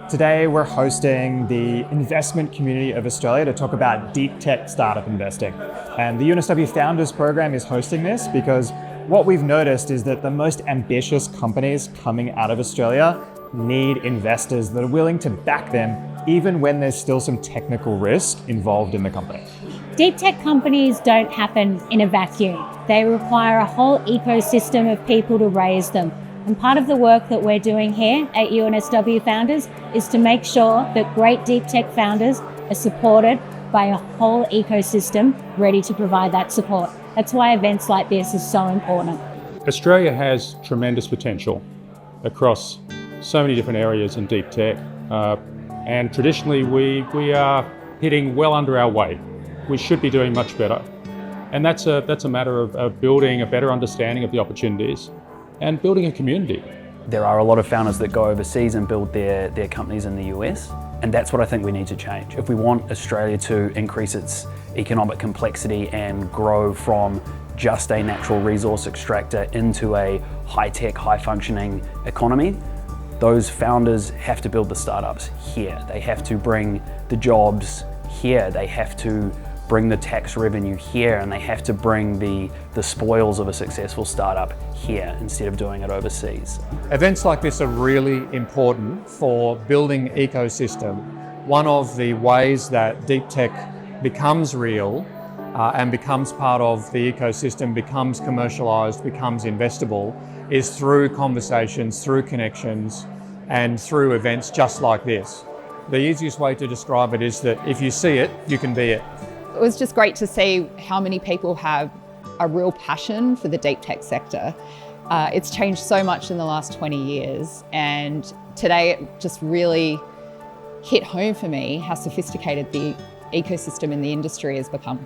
Today we're hosting the investment community of Australia to talk about deep tech startup investing. And the UNSW Founders Program is hosting this because what we've noticed is that the most ambitious companies coming out of Australia need investors that are willing to back them even when there's still some technical risk involved in the company. Deep tech companies don't happen in a vacuum. They require a whole ecosystem of people to raise them. And part of the work that we're doing here at UNSW Founders is to make sure that great deep tech founders are supported by a whole ecosystem ready to provide that support. That's why events like this is so important. Australia has tremendous potential across so many different areas in deep tech. And traditionally we are hitting well under our weight. We should be doing much better. And that's a matter of building a better understanding of the opportunities and building a community. There are a lot of founders that go overseas and build their companies in the US, and that's what I think we need to change. If we want Australia to increase its economic complexity and grow from just a natural resource extractor into a high-tech, high-functioning economy, those founders have to build the startups here. They have to bring the jobs here. They have to bring the tax revenue here, and they have to bring the spoils of a successful startup here instead of doing it overseas. Events like this are really important for building ecosystem. One of the ways that deep tech becomes real and becomes part of the ecosystem, becomes commercialized, becomes investable, is through conversations, through connections, and through events just like this. The easiest way to describe it is that if you see it, you can be it. It was just great to see how many people have a real passion for the deep tech sector. It's changed so much in the last 20 years, and today it just really hit home for me how sophisticated the ecosystem in the industry has become.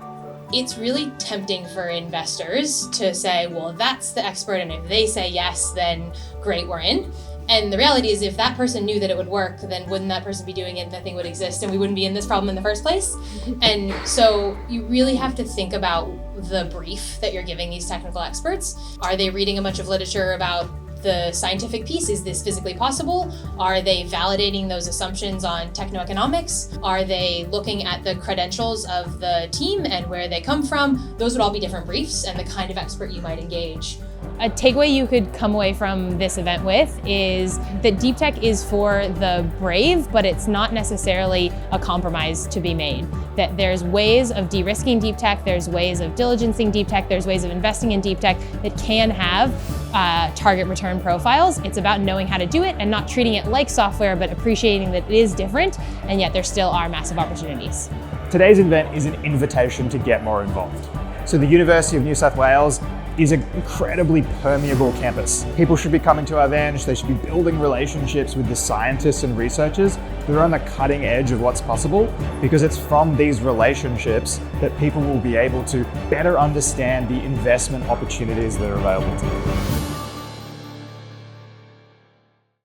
It's really tempting for investors to say, well, that's the expert, and if they say yes, then great, we're in. And the reality is, if that person knew that it would work, then wouldn't that person be doing it, nothing would exist, and we wouldn't be in this problem in the first place. And so you really have to think about the brief that you're giving these technical experts. Are they reading a bunch of literature about the scientific piece? Is this physically possible? Are they validating those assumptions on techno-economics? Are they looking at the credentials of the team and where they come from? Those would all be different briefs and the kind of expert you might engage. A takeaway you could come away from this event with is that deep tech is for the brave, but it's not necessarily a compromise to be made. That there's ways of de-risking deep tech, there's ways of diligencing deep tech, there's ways of investing in deep tech that can have target return profiles. It's about knowing how to do it and not treating it like software, but appreciating that it is different, and yet there still are massive opportunities. Today's event is an invitation to get more involved. So the University of New South Wales is an incredibly permeable campus. People should be coming to our events, they should be building relationships with the scientists and researchers that are on the cutting edge of what's possible, because it's from these relationships that people will be able to better understand the investment opportunities that are available to them.